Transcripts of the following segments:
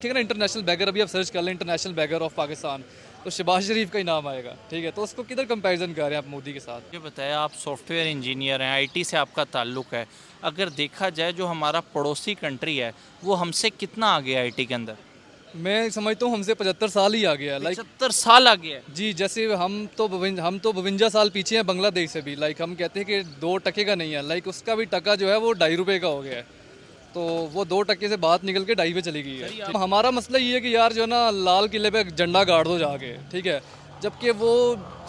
ठीक है ना, इंटरनेशनल बैगर अभी आप सर्च कर लें इंटरनेशनल बैगर ऑफ पाकिस्तान, तो शहबाज शरीफ का ही नाम आएगा। ठीक है, तो उसको किधर कंपैरिजन कर रहे हैं आप मोदी के साथ? ये बताया, आप सॉफ्टवेयर इंजीनियर हैं, आईटी से आपका ताल्लुक़ है। अगर देखा जाए जो हमारा पड़ोसी कंट्री है वो हमसे कितना आगे है आईटी के अंदर? मैं समझता हूँ हमसे 75 साल ही आ गया है। लाइक 75 साल आगे है। जी, जैसे हम तो 52 साल पीछे हैं बांग्लादेश से भी। लाइक हम कहते हैं कि 2 टके का नहीं है, लाइक उसका भी टका जो है वो ₹2.5 का हो गया है। तो वो 2 टके से बात निकल के 2.5 पे चली गई है। चलिए ठीक, हमारा मसला ये है कि यार जो है ना, लाल किले पे झंडा गाड़ दो जाके। ठीक है, जबकि वो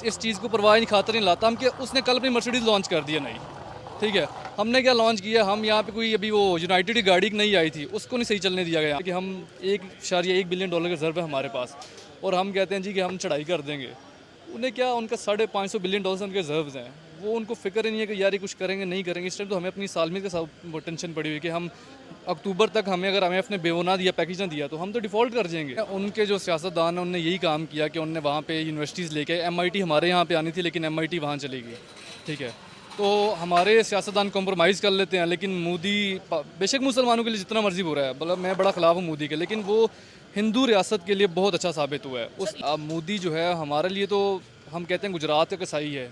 इस चीज़ को परवाह नहीं, खातर नहीं लाता। हम कि उसने कल अपनी मर्सिडीज़ लॉन्च कर दिया नई। ठीक है, हमने क्या लॉन्च किया, हम यहाँ पे कोई अभी वो यूनाइटेड की गाड़ी नई आई थी उसको नहीं सही चलने दिया गया कि हम $1.1 बिलियन के रिजर्व है हमारे पास, और हम कहते हैं जी कि हम चढ़ाई कर देंगे। उन्हें क्या, उनका $550 बिलियन उनके रिजर्व्स हैं। वो उनको फिक्र ही नहीं है कि यार ये कुछ करेंगे नहीं करेंगे। इस टाइम तो हमें अपनी सालमियत के साथ वो टेंशन पड़ी हुई है कि हम अक्टूबर तक अगर हमें अपने बेवना दिया पैकेज ना दिया तो हम तो डिफ़ॉल्ट कर जाएंगे। उनके जो सियासतदान हैं उन्होंने यही काम किया कि उन्होंने वहाँ पे यूनिवर्सिटीज़ लेके MIT हमारे यहाँ पे आनी थी, लेकिन MIT वहाँ चली गई। ठीक है, तो हमारे सियासतदान कॉम्प्रोमाइज़ कर लेते हैं, लेकिन मोदी बेशक मुसलमानों के लिए जितना मर्जी बुरा है, मतलब मैं बड़ा खिलाफ हूँ मोदी के, लेकिन वो हिंदू रियासत के लिए बहुत अच्छा साबित हुआ है। मोदी जो है हमारे लिए तो हम कहते हैं गुजरात का कसाई है।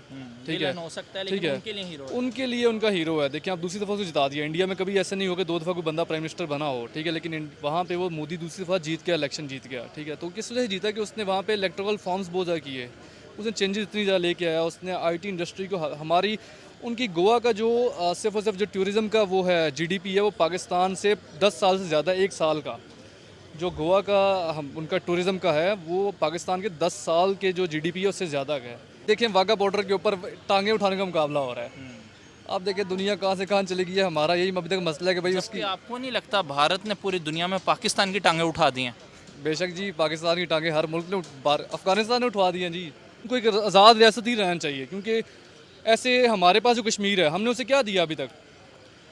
ठीक है, विलन हो सकता है ठीक लेकिन है, उनके लिए हीरो है। उनके लिए उनका हीरो है। देखिए, आप दूसरी दफ़ा उसको जिता दिया। इंडिया में कभी ऐसा नहीं होगा 2 दफ़ा कोई बंदा प्राइम मिनिस्टर बना हो। ठीक है, लेकिन वहाँ पे वो मोदी दूसरी दफ़ा जीत गया, इलेक्शन जीत गया। ठीक है, तो किस वजह से जीता कि उसने वहाँ पे इलेक्ट्रल फॉर्म्स बहुत ज़्यादा किए, उसने चेंजेस इतनी ज़्यादा लेके आया, उसने IT इंडस्ट्री को हमारी उनकी गोवा का जो सिर्फ और सिर्फ जो टूरिज़्म का वो है GDP है, वो पाकिस्तान से 10 साल से ज़्यादा, 1 साल का जो गोवा का हम उनका टूरिज़्म का है वो पाकिस्तान के 10 साल के जो GDP है उससे ज़्यादा का है। देखिए, वाघा बॉर्डर के ऊपर टांगे उठाने का मुकाबला हो रहा है। आप देखिए दुनिया कहाँ से कहाँ चली गई है। हमारा यही अभी तक मसला है कि भाई जबकि उसकी आपको नहीं लगता भारत ने पूरी दुनिया में पाकिस्तान की टांगे उठा दी हैं? बेशक जी, पाकिस्तान की टांगे हर मुल्क ने अफगानिस्तान ने उठवा दी हैं जी। उनको एक आज़ाद रियासत ही रहना चाहिए, क्योंकि ऐसे हमारे पास जो कश्मीर है हमने उसे क्या दिया अभी तक?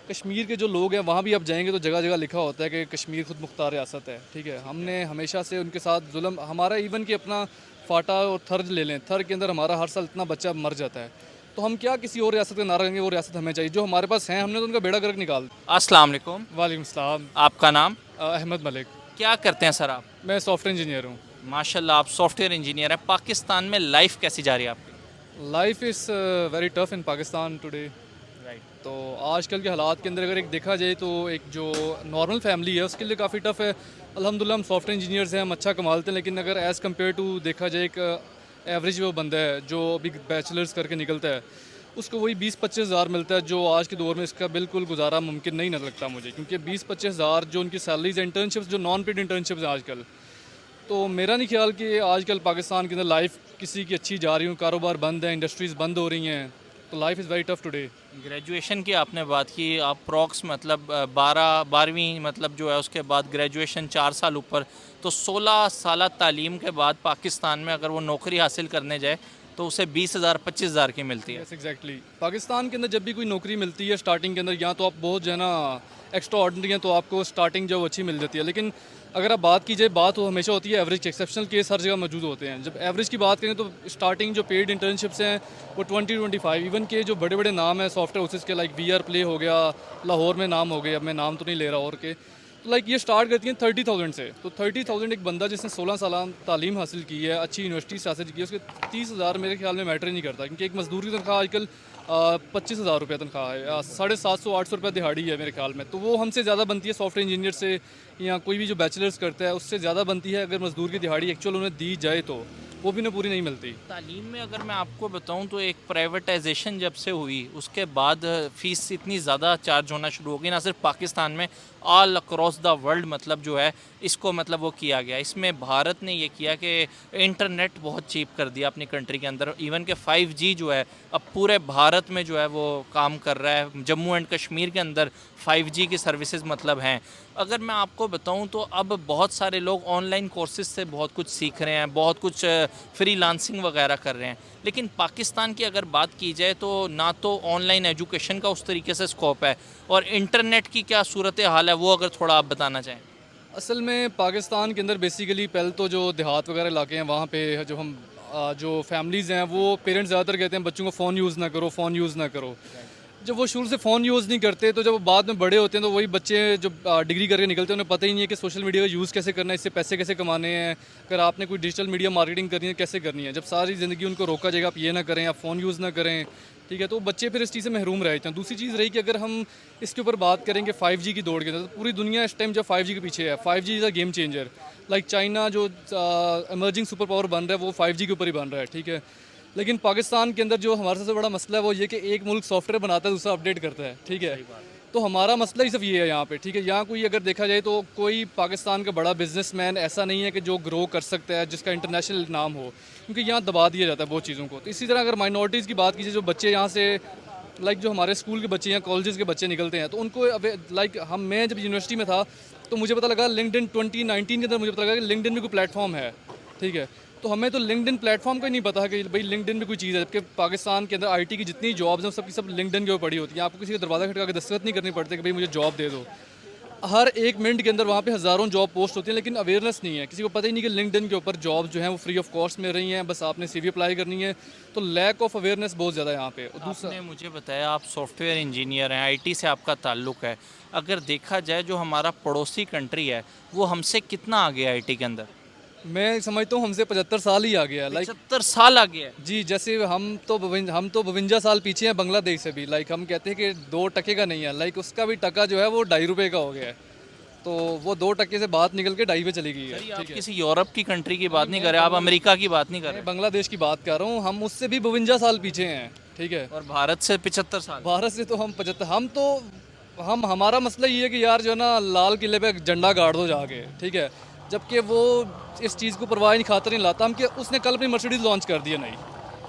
कश्मीर के जो लोग हैं वहाँ भी आप जाएंगे तो जगह जगह लिखा होता है कि कश्मीर खुद मुख्तार रियासत है। ठीक है, हमने हमेशा से उनके साथ जुल्म, हमारा इवन कि अपना फाटा और थर ले लें, थर के अंदर हमारा हर साल इतना बच्चा मर जाता है, तो हम क्या किसी और रियासत का नारा लेंगे? वो रियासत हमें चाहिए जो हमारे पास है, हमने तो उनका बेड़ा गर्क निकाल दिया। अस्सलाम वालेकुम। वालेकुम सलाम। आपका नाम? अहमद मलिक। क्या करते हैं सर आप? मैं सॉफ्टवेयर इंजीनियर हूँ। माशाल्लाह, आप सॉफ्टवेयर इंजीनियर हैं। पाकिस्तान में लाइफ कैसी जा रही है आपकी? Life is very tough in Pakistan today. Right. तो आजकल के हालात के अंदर अगर एक देखा जाए तो एक जो नॉर्मल फैमिली है उसके लिए काफ़ी टफ़ है। अल्हम्दुलिल्लाह हम सॉफ्टवेयर इंजीनियर्स हैं, हम अच्छा कमाते हैं, लेकिन अगर एज़ कम्पेयर टू देखा जाए एक एवरेज वो बंदा है जो अभी बैचलर्स करके निकलता है, उसको वही 20-25 हज़ार मिलता है, जो आज के दौर में इसका बिल्कुल गुजारा मुमकिन नहीं न लगता मुझे, क्योंकि 20-25 हज़ार जो उनकी सैलरीज, इंटर्नशिप्स, जो नॉन पेड इंटर्नशिप्स हैं आजकल, तो मेरा नहीं ख्याल कि आजकल पाकिस्तान के अंदर लाइफ किसी की अच्छी जा रही हो। कारोबार बंद है, इंडस्ट्रीज़ बंद हो रही हैं, तो life is very tough today. Graduation की आपने बात की, आप प्रॉक्स मतलब 12वीं मतलब जो है उसके बाद ग्रेजुएशन 4 साल ऊपर, तो 16 साल तालीम के बाद पाकिस्तान में अगर वो नौकरी हासिल करने जाए तो उसे 20,000 25,000 की मिलती है। Yes exactly. पाकिस्तान के अंदर जब भी कोई नौकरी मिलती है स्टार्टिंग के अंदर, या तो आप बहुत जो है ना एक्स्ट्रा ऑर्डिनरी हैं तो आपको स्टार्टिंग जो अच्छी मिल जाती है, लेकिन अगर आप बात कीजिए, बात हो हमेशा होती है एवरेज की। एक्सेप्शनल केस हर जगह मौजूद होते हैं। जब एवरेज की बात करें तो स्टार्टिंग जो पेड इंटर्नशिप्स हैं वो 20-25, इवन के जो बड़े बड़े नाम हैं सॉफ्टवेयर हाउसेस के, लाइक VR प्ले हो गया, लाहौर में नाम हो गए, अब मैं नाम तो नहीं ले रहा और के, तो लाइक ये स्टार्ट करती हैं 30,000 से। तो 30,000 एक बंदा जिसने 16 साल तालीम हासिल की है, अच्छी यूनिवर्सिटी से हासिल की है, उसके 30,000 मेरे ख्याल में मैटर ही नहीं करता, क्योंकि एक मजदूर की तनख्वाह आजकल 25,000 रुपये तनख्वाह है, 750-800 रुपये दिहाड़ी है मेरे ख्याल में। तो वो हमसे ज़्यादा बनती है सॉफ्टवेयर इंजीनियर से, या कोई भी जो बैचलर्स करता है उससे ज़्यादा बनती है। अगर मजदूर की दिहाड़ी एक्चुअल उन्हें दी जाए तो वो भी ना पूरी नहीं मिलती। तालीम में अगर मैं आपको बताऊं तो एक प्राइवेटाइजेशन जब से हुई उसके बाद फ़ीस इतनी ज़्यादा चार्ज होना शुरू हो गई, ना सिर्फ पाकिस्तान में, ऑल अक्रॉस द वर्ल्ड मतलब जो है इसको मतलब वो किया गया। इसमें भारत ने ये किया कि इंटरनेट बहुत चीप कर दिया अपनी कंट्री के अंदर। इवन के 5G जो है अब पूरे भारत में जो है वो काम कर रहा है। जम्मू एंड कश्मीर के अंदर 5G की सर्विसेज मतलब हैं। अगर मैं आपको बताऊं तो अब बहुत सारे लोग ऑनलाइन कोर्सेज से बहुत कुछ सीख रहे हैं, बहुत कुछ फ्रीलांसिंग वगैरह कर रहे हैं। लेकिन पाकिस्तान की अगर बात की जाए तो ना तो ऑनलाइन एजुकेशन का उस तरीके से स्कोप है, और इंटरनेट की क्या सूरत हाल है वो अगर थोड़ा आप बताना चाहें। असल में पाकिस्तान के अंदर बेसिकली पहले तो जो देहात वगैरह इलाके हैं वहाँ पे जो हम जो फैमिलीज़ हैं वो पेरेंट्स ज़्यादातर कहते हैं बच्चों को फ़ोन यूज़ ना करो, फ़ोन यूज़ ना करो। जब वो शुरू से फ़ोन यूज़ नहीं करते तो जब वो बाद में बड़े होते हैं तो वही बच्चे जो डिग्री करके निकलते हैं उन्हें पता ही नहीं है कि सोशल मीडिया का यूज़ कैसे करना है, इससे पैसे कैसे कमाने हैं, अगर आपने कोई डिजिटल मीडिया मार्केटिंग करनी है कैसे करनी है। जब सारी ज़िंदगी उनको रोका जाएगा आप ये ना करें, आप फ़ोन यूज़ ना करें, ठीक है, तो बच्चे फिर इस चीज़ से महरूम रह जाते हैं। दूसरी चीज़ रही कि अगर हम इसके ऊपर बात करेंगे 5G की दौड़ के अंदर, तो पूरी दुनिया इस टाइम जब 5G के पीछे है। 5G is a game changer. Like China जो इमर्जिंग सुपर पावर बन रहा है वो 5G के ऊपर ही बन रहा है, ठीक है। लेकिन पाकिस्तान के अंदर जो हमारा सबसे बड़ा मसला है वो ये कि एक मुल्क सॉफ्टवेयर बनाता है दूसरा अपडेट करता है, ठीक है। तो हमारा मसला ही सिर्फ ये है यहाँ पे, ठीक है। यहाँ कोई अगर देखा जाए तो कोई पाकिस्तान का बड़ा बिजनेसमैन ऐसा नहीं है कि जो ग्रो कर सकता है, जिसका इंटरनेशनल नाम हो, क्योंकि यहाँ दबा दिया जाता है बहुत चीज़ों को। तो इसी तरह अगर माइनॉरिटीज़ की बात कीजिए, जो बच्चे यहाँ से लाइक जो हमारे स्कूल के बच्चे या कॉलेजेस के बच्चे निकलते हैं, तो उनको लाइक मैं जब यूनिवर्सिटी में था तो मुझे पता लगा लिंक्डइन 2019 के अंदर मुझे पता लगा कि लिंक्डइन में कोई प्लेटफॉर्म है, ठीक है। तो हमें तो लिंक्डइन प्लेटफॉर्म का ही नहीं पता है कि भाई लिंक्डइन में कोई चीज़ है, जबकि पाकिस्तान के अंदर आईटी की जितनी जॉब्स हैं सबकी सब लिंक्डइन के ऊपर पड़ी होती हैं। आपको किसी का दरवाज़ा खटका के दस्तखत नहीं करनी पड़ती कि भाई मुझे जॉब दे दो। हर एक मिनट के अंदर वहाँ पे हज़ारों जॉब पोस्ट होती हैं, लेकिन अवेयरनेस नहीं है, किसी को पता ही नहीं कि लिंक्डइन के ऊपर जॉब जो है वो फ्री ऑफ कॉस्ट मिल रही हैं, बस आपने CV अप्लाई करनी है। तो लैक ऑफ अवेयरनेस बहुत ज़्यादा है यहाँ पे। और दूसरा, आपने मुझे बताया आप सॉफ्टवेयर इंजीनियर हैं, आईटी से आपका ताल्लुक़ है। अगर देखा जाए जो हमारा पड़ोसी कंट्री है वो हमसे कितना आगे है आईटी के अंदर? मैं समझता हूँ हमसे 75 साल ही आ गया। लाइक 75 साल आगे है। जी, जैसे हम तो 52 साल पीछे हैं बांग्लादेश से भी। लाइक हम कहते हैं कि 2 टके का नहीं है, लाइक उसका भी टका जो है वो ₹2.5 का हो गया है। तो वो 2 टके से बात निकल के 2.5 पे चली गई है, आप ठीक है। किसी यूरोप की कंट्री की बात नहीं कर रहे, आप अमेरिका की बात नहीं कर मैं रहे, बांग्लादेश की बात कर रहा हूँ, हम उससे भी 52 साल पीछे हैं, ठीक है। और भारत से 75 साल। भारत से तो हम 75, हम तो हमारा मसला ये है कि यार जो है ना लाल किले पे झंडा गाड़ दो जाके, ठीक है। जबकि वो इस चीज़ को परवाह नहीं, खातर नहीं लाता। हम कि उसने कल अपनी मर्सिडीज़ लॉन्च कर दी है नई,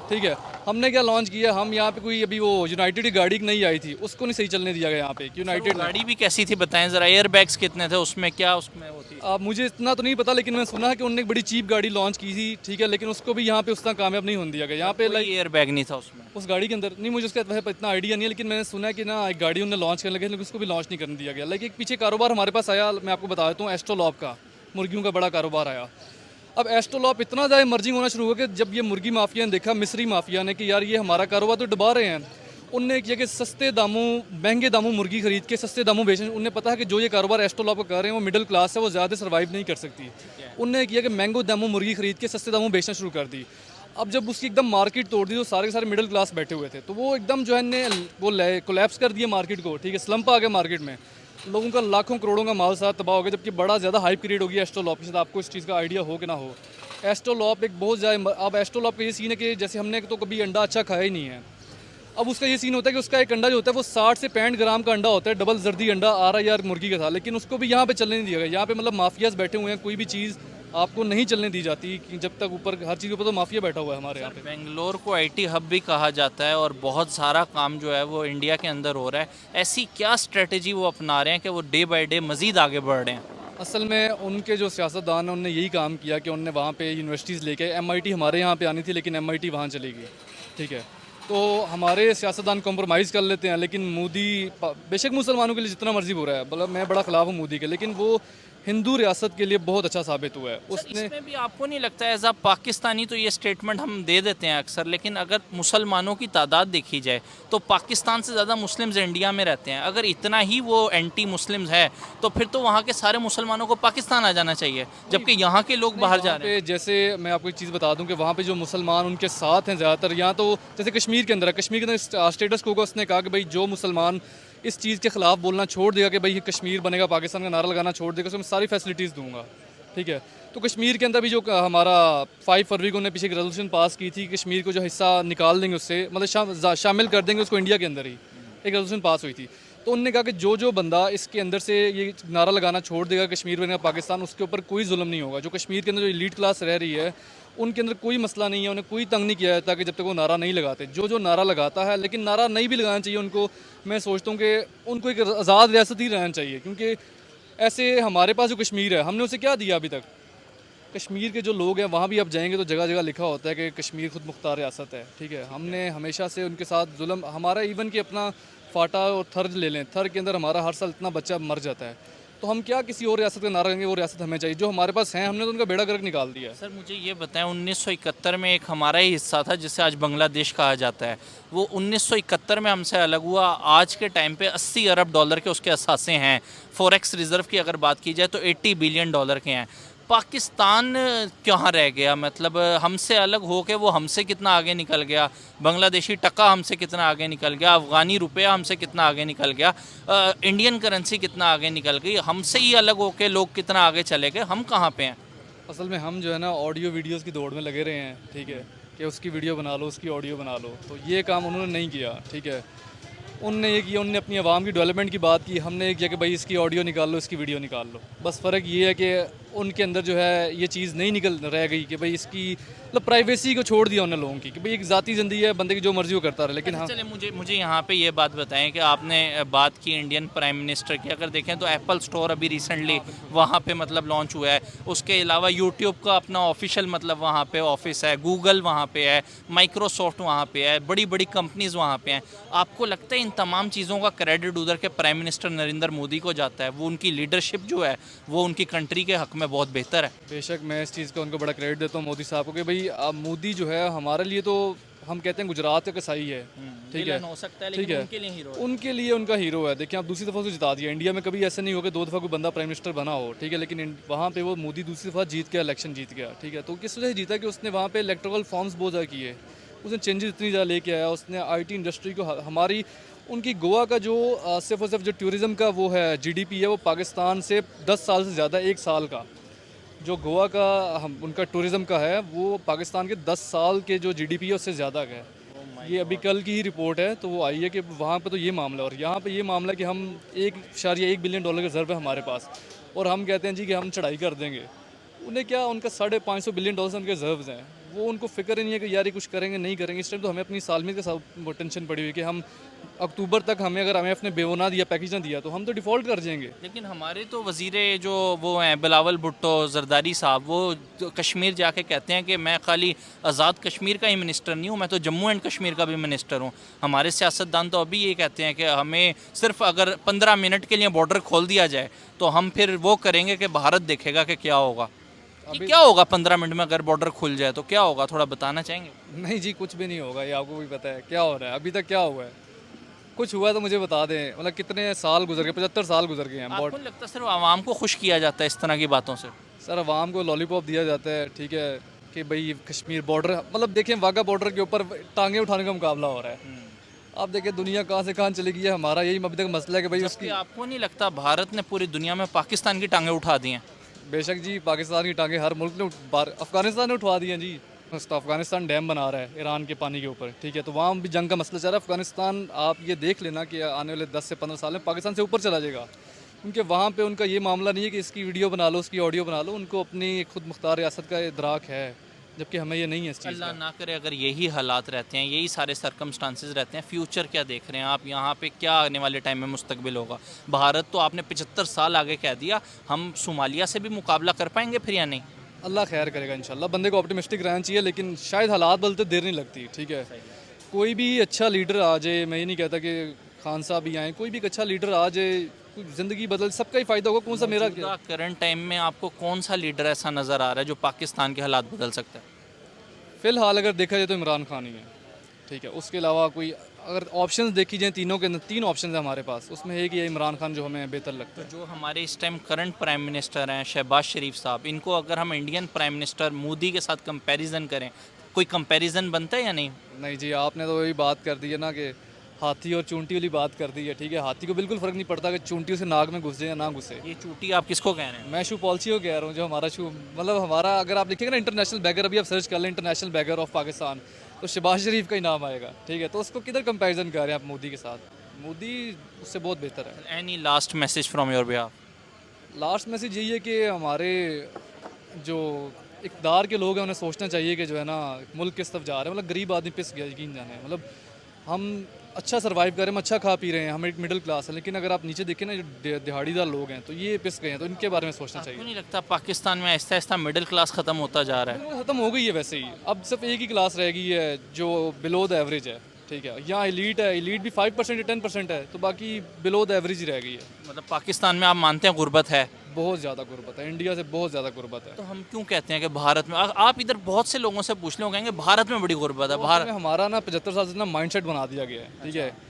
ठीक है। हमने क्या लॉन्च किया, हम यहाँ पे कोई अभी वो यूनाइटेड की गाड़ी नई आई थी उसको नहीं सही चलने दिया गया यहाँ पे। यूनाइटेड गाड़ी भी कैसी थी बताएं ज़रा, एयर बैग्स कितने थे उसमें, क्या उसमें होती? मुझे इतना तो नहीं पता, लेकिन मैंने सुना है कि उन्होंने एक बड़ी चीप गाड़ी लॉन्च की थी, ठीक है, लेकिन उसको भी यहाँ पे उतना कामयाब नहीं होने दिया गया। यहाँ पे लाइक एयर बैग नहीं था उसमें? उस गाड़ी के अंदर नहीं, मुझे उसका वैसे इतना आइडिया नहीं है, लेकिन मैंने सुना है कि ना एक गाड़ी उन्होंने लॉन्च करने लगे, लेकिन उसको भी लॉन्च नहीं करने दिया गया। लाइक एक पीछे कारोबार हमारे पास आया, मैं आपको बता देता हूँ, एस्ट्रोलॉब का मुर्गियों का बड़ा कारोबार आया। अब एस्ट्रोलॉब इतना ज़्यादा इमर्जिंग होना शुरू हुआ कि जब ये मुर्गी माफिया ने देखा, मिस्री माफिया ने, कि यार ये हमारा कारोबार तो डुबा रहे हैं, उनने किया कि सस्ते दामों महंगे दामों मुर्गी खरीद के सस्ते दामों बेचने। उन्हें पता है कि जो ये कारोबार एस्ट्रोलॉब कर रहे हैं वो मिडिल क्लास है, वो ज़्यादा सर्वाइव नहीं कर सकती। उनने किया कि महंगो दामों मुर्गी खरीद के सस्ते दामों बेचना शुरू कर दी। अब जब उसकी एकदम मार्केट तोड़ दी तो सारे के सारे मिडिल क्लास बैठे हुए थे, तो वो एकदम जो है ने वो कोलैप्स कर दिया मार्केट को, ठीक है। स्लम्प आ गया मार्केट में, लोगों का लाखों करोड़ों का माल साथ तबाह हो गया, जबकि बड़ा ज़्यादा हाइप क्रिएट हो गया एस्ट्रोलॉब के साथ। आपको इस चीज़ का आइडिया हो कि ना हो, एस्ट्रोलॉब एक बहुत ज़्यादा, अब एस्ट्रोलॉब का ये सीन है कि जैसे हमने तो कभी अंडा अच्छा खाया ही नहीं है। अब उसका ये सीन होता है कि उसका एक अंडा जो होता है वो 60 से 65 ग्राम का अंडा होता है, डबल जर्दी अंडा आ रहा है यार मुर्गी का था, लेकिन उसको भी यहाँ पे चलने नहीं दिया गया। यहाँ पे मतलब माफियाज बैठे हुए हैं, कोई भी चीज़ आपको नहीं चलने दी जाती कि जब तक ऊपर हर चीज़ के ऊपर तो माफिया बैठा हुआ है हमारे यहाँ पे। बेंगलोर को आईटी हब भी कहा जाता है और बहुत सारा काम जो है वो इंडिया के अंदर हो रहा है। ऐसी क्या स्ट्रेटजी वो अपना रहे हैं कि वो डे बाय डे मज़ीद आगे बढ़ रहे हैं? असल में उनके जो सियासतदान हैं उन्होंने यही काम किया कि उन्होंने वहाँ पे यूनिवर्सिटीज़ लेके MIT हमारे यहाँ पे आनी थी, लेकिन MIT वहाँ चली गई, ठीक है। तो हमारे सियासतदान कॉम्प्रोमाइज़ कर लेते हैं, लेकिन मोदी बेशक मुसलमानों के लिए जितना मर्जी हो रहा है, मतलब मैं बड़ा खिलाफ हूँ मोदी के, लेकिन वो हिंदू रियासत के लिए बहुत अच्छा साबित हुआ है। उसने इसमें भी आपको नहीं लगता है एज अ पाकिस्तानी तो ये स्टेटमेंट हम दे देते हैं अक्सर, लेकिन अगर मुसलमानों की तादाद देखी जाए तो पाकिस्तान से ज़्यादा मुस्लिम्स इंडिया में रहते हैं। अगर इतना ही वो एंटी मुस्लिम्स है तो फिर तो वहाँ के सारे मुसलमानों को पाकिस्तान आ जाना चाहिए, जबकि यहाँ के लोग बाहर जा रहे हैं। जैसे मैं आपको एक चीज़ बता दूं कि वहाँ पे जो मुसलमान उनके साथ हैं ज़्यादातर, यहाँ तो जैसे कश्मीर के अंदर है, कश्मीर के अंदर स्टेटस को उसने कहा कि भाई जो मुसलमान इस चीज़ के खिलाफ बोलना छोड़ देगा कि भाई ये कश्मीर बनेगा पाकिस्तान का नारा लगाना छोड़ देगा, उसको मैं सारी फैसिलिटीज़ दूंगा, ठीक है। तो कश्मीर के अंदर भी जो हमारा 5 फरवरी को उन्होंने पीछे एक रेजोल्यूशन पास की थी, कश्मीर को जो हिस्सा निकाल देंगे उससे, मतलब शामिल कर देंगे उसको इंडिया के अंदर ही, एक रेजोल्यूशन पास हुई थी। तो उन्होंने कहा कि जो बंदा इसके अंदर से ये नारा लगाना छोड़ देगा कश्मीर बनेगा पाकिस्तान, उसके ऊपर कोई जुल्म नहीं होगा। जो कश्मीर के अंदर जो एलीट क्लास रह रही है उनके अंदर कोई मसला नहीं है, उन्हें कोई तंग नहीं किया जाता कि जब तक वो नारा नहीं लगाते। जो नारा लगाता है, लेकिन नारा नहीं भी लगाना चाहिए उनको, मैं सोचता हूँ कि उनको एक आज़ाद रियासत ही रहना चाहिए, क्योंकि ऐसे हमारे पास जो कश्मीर है हमने उसे क्या दिया अभी तक। कश्मीर के जो लोग हैं वहाँ भी आप जाएंगे तो जगह जगह लिखा होता है कि कश्मीर खुद मुख्तार रियासत है, ठीक है। हमने हमेशा से उनके साथ जुल्म, हमारा इवन कि अपना फाटा और थर ले लें, थर के अंदर हमारा हर साल इतना बच्चा मर जाता है, तो हम क्या किसी और रियासत का नारा लेंगे, वो रियासत हमें चाहिए, जो हमारे पास है हमने तो उनका बेड़ा गर्क निकाल दिया है। सर मुझे ये बताएं, 1971 में एक हमारा ही हिस्सा था जिसे आज बांग्लादेश कहा जाता है, वो 1971 में हमसे अलग हुआ। आज के टाइम पे 80 अरब डॉलर के उसके असासे हैं। फॉरेक्स रिजर्व की अगर बात की जाए तो 80 बिलियन डॉलर के हैं। पाकिस्तान कहाँ रह गया? मतलब हमसे अलग होके वो हमसे कितना आगे निकल गया, बांग्लादेशी टका हमसे कितना आगे निकल गया, अफ़गानी रुपया हमसे कितना आगे निकल गया, इंडियन करेंसी कितना आगे निकल गई, हमसे ही अलग होके लोग कितना आगे चले गए, हम कहाँ पे हैं? असल में हम जो है ना ऑडियो वीडियोस की दौड़ में लगे रहे हैं, ठीक है, कि उसकी वीडियो बना लो, उसकी ऑडियो बना लो, तो ये काम उन्होंने नहीं किया, ठीक है। उनने ये किया, उनने अपनी आवाम की डेवलपमेंट की बात की, हमने ये किया कि भाई इसकी ऑडियो निकाल लो, इसकी वीडियो निकाल लो। बस फ़र्क ये है कि उनके अंदर जो है ये चीज़ नहीं निकल रह गई कि भाई इसकी मतलब प्राइवेसी को छोड़ दिया उन्होंने लोगों की, कि भाई एक ज़ाती ज़िंदगी है, बंदे की जो मर्जी वो करता रहे। लेकिन हाँ, चले मुझे यहाँ पे ये बात बताएं कि आपने बात की इंडियन प्राइम मिनिस्टर की, अगर देखें तो एप्पल स्टोर अभी रिसेंटली वहाँ पे मतलब लॉन्च हुआ है। उसके अलावा यूट्यूब का अपना ऑफिशियल मतलब वहाँ पे ऑफिस है, गूगल वहाँ पे है, माइक्रोसॉफ्ट वहाँ पे है, बड़ी बड़ी कंपनीज वहाँ पे हैं। आपको लगता है इन तमाम चीज़ों का क्रेडिट उधर के प्राइम मिनिस्टर नरेंद्र मोदी को जाता है? वो उनकी लीडरशिप जो है वो उनकी कंट्री के हक में बहुत बेहतर है। बेशक मैं इस चीज़ का उनको बड़ा क्रेडिट देता हूँ मोदी साहब को, कि भाई मोदी जो है हमारे लिए तो हम कहते हैं गुजरात का कसाई है, ठीक है, विलन हो सकता है ठीक लेकिन है, उनके लिए हीरो है। उनके लिए उनका हीरो है। देखिए आप दूसरी दफ़ा उसको जिता दिया। इंडिया में कभी ऐसा नहीं हो कि 2 दफ़ा कोई बंदा प्राइम मिनिस्टर बना हो, ठीक है, लेकिन वहाँ पे वो मोदी दूसरी दफ़ा जीत गया, इलेक्शन जीत गया, ठीक है। तो किस वजह से जीता कि उसने वहाँ पे इलेक्ट्रिकल फॉर्म्स बहुत ज़्यादा किए, उसने चेंजेस इतनी ज़्यादा लेके आया, उसने IT इंडस्ट्री को हमारी उनकी गोवा का जो सिर्फ और सिर्फ जो टूरिज़्म का वो है GDP है, वो पाकिस्तान से 10 साल से ज़्यादा, 1 साल का जो गोवा का हम उनका टूरिज़्म का है वो पाकिस्तान के 10 साल के जो GDP है उससे ज़्यादा का है। ये अभी कल की ही रिपोर्ट है, तो वो आई है कि वहाँ पे तो ये मामला है, और यहाँ पे ये मामला है कि हम 1.1 बिलियन डॉलर का रिजर्व है हमारे पास, और हम कहते हैं जी कि हम चढ़ाई कर देंगे। उन्हें क्या, उनका 550 बिलियन डॉलर उनके रिजर्व्स हैं, वो उनको फिक्र ही नहीं है कि यार ये कुछ करेंगे नहीं करेंगे। इस टाइम तो हमें अपनी सालमियत के साथ टेंशन पड़ी हुई है कि हम अक्टूबर तक हमें अगर हमें अपने बेवना दिया पैकेज ना दिया तो हम तो डिफ़ॉल्ट कर जाएंगे। लेकिन हमारे तो वज़ीरे जो वो हैं बिलावल भुट्टो जरदारी साहब, वो तो कश्मीर जाके कहते हैं कि मैं खाली आज़ाद कश्मीर का ही मिनिस्टर नहीं हूँ, मैं तो जम्मू एंड कश्मीर का भी मिनिस्टर हूँ। हमारे सियासतदान तो अभी ये कहते हैं कि हमें सिर्फ अगर 15 मिनट के लिए बॉर्डर खोल दिया जाए तो हम फिर वो करेंगे कि भारत देखेगा कि क्या होगा। कि क्या होगा 15 मिनट में अगर बॉर्डर खुल जाए तो क्या होगा, थोड़ा बताना चाहेंगे? नहीं जी, कुछ भी नहीं होगा, ये आपको भी पता है क्या हो रहा है। अभी तक क्या हुआ है? कुछ हुआ तो मुझे बता दें। मतलब कितने साल गुजर गए, 75 साल गुजर गए हैं। आपको नहीं लगता सिर्फ आवाम को खुश किया जाता है इस तरह की बातों से? सर अवाम को लॉलीपॉप दिया जाता है, ठीक है, कि भाई कश्मीर बॉर्डर, मतलब देखें वाघा बॉर्डर के ऊपर टांगे उठाने का मुकाबला हो रहा है। आप देखें दुनिया कहाँ से कहाँ चली गई है, हमारा यही अभी तक मसला है कि भाई जबकि उसकी। आपको नहीं लगता भारत ने पूरी दुनिया में पाकिस्तान की टांगे उठा दी हैं? बेशक जी, पाकिस्तान की टांगे हर मुल्क ने अफगानिस्तान ने उठवा दी हैं जी। तो अफगानिस्तान डैम बना रहा है ईरान के पानी के ऊपर, ठीक है, तो वहाँ भी जंग का मसला चल रहा है। अफगानिस्तान आप ये देख लेना कि आने वाले 10 से 15 साल में पाकिस्तान से ऊपर चला जाएगा, क्योंकि वहाँ पे उनका ये मामला नहीं है कि इसकी वीडियो बना लो, उसकी ऑडियो बना लो, उनको अपनी खुद मुख्तार रियासत का इदराक है, जबकि हमें ये नहीं है इस चीज़ अल्लाह का। ना करे अगर यही हालात रहते हैं, यही सारे सरकमस्टांसेस रहते हैं, फ्यूचर क्या देख रहे हैं आप यहाँ पे? क्या आने वाले टाइम में मुस्तकबिल होगा? भारत तो आपने 75 साल आगे कह दिया, हम सोमालिया से भी मुकाबला कर पाएंगे फिर या नहीं? अल्लाह खैर करेगा इंशाल्लाह। बंदे को ऑप्टिमिस्टिक रहना चाहिए, लेकिन शायद हालात बदलते देर नहीं लगती, ठीक है। कोई भी अच्छा लीडर आ जाए, मैं ये नहीं कहता कि खान साहब भी आए, कोई भी एक अच्छा लीडर आ जाए, ज़िंदगी बदल, सबका ही फ़ायदा होगा। कौन सा मेरा क्या? करंट टाइम में आपको कौन सा लीडर ऐसा नज़र आ रहा है जो पाकिस्तान के हालात बदल सकता है? फ़िलहाल अगर देखा जाए तो इमरान खान ही है, ठीक है। उसके अलावा कोई अगर ऑप्शंस देखी जाए, तीनों के अंदर 3 ऑप्शन है हमारे पास, उसमें एक ये इमरान खान जो हमें बेहतर लगता है। जो हमारे इस टाइम करंट प्राइम मिनिस्टर हैं शहबाज शरीफ साहब, इनको अगर हम इंडियन प्राइम मिनिस्टर मोदी के साथ कंपैरिजन करें, कोई कंपैरिजन बनता है या नहीं? नहीं जी, आपने तो वही बात कर दी है ना कि हाथी और चूंटी वाली बात कर दी है, ठीक है। हाथी को बिल्कुल फ़र्क नहीं पड़ता कि चूंटी उसे नाक में घुस जाए या ना घुसे। ये चूटी आप किसको कह रहे हैं? मैं शू पॉलिसी को कह रहा हूँ, जो हमारा शू, मतलब हमारा, अगर आप देखिएगा ना इंटरनेशनल बैगर, अभी आप सर्च कर लें इंटरनेशनल बैगर ऑफ पाकिस्तान, तो शहबाज शरीफ का ही नाम आएगा, ठीक है। तो उसको किधर कंपैरिजन कर रहे हैं आप मोदी के साथ? मोदी उससे बहुत बेहतर है। Any last message from your behalf? Last message यही है कि हमारे जो इक़्तिदार के लोग हैं उन्हें सोचना चाहिए कि जो है ना मुल्क किस तरफ जा रहे हैं। मतलब गरीब आदमी पिस गया, यकीन जाने, मतलब हम अच्छा सर्वाइव कर रहे हैं, हम अच्छा खा पी रहे हैं, हम एक मिडिल क्लास है, लेकिन अगर आप नीचे देखें ना जो दिहाड़ीदार लोग हैं तो ये पिस गए हैं, तो इनके बारे में सोचना आपको चाहिए। नहीं लगता पाकिस्तान में आहिस्ता आहिस्ता मिडिल क्लास ख़त्म होता जा रहा है? ख़त्म हो गई है वैसे ही, अब सिर्फ एक ही क्लास रह गई है जो बिलो द एवरेज है, ठीक है। यहाँ एलीट है, एलीट भी 5% या 10% है, तो बाकी बिलो द एवरेज ही रह गई है। मतलब पाकिस्तान में आप मानते हैं गुर्बत है? बहुत ज़्यादा गुर्बत है, इंडिया से बहुत ज़्यादा गुर्बत है। तो हम क्यों कहते हैं कि भारत में आप इधर बहुत से लोगों से पूछ लो कहेंगे भारत में बड़ी गुर्बत है। भारत में हमारा ना 75 साल से ना माइंडसेट बना दिया गया है, ठीक है।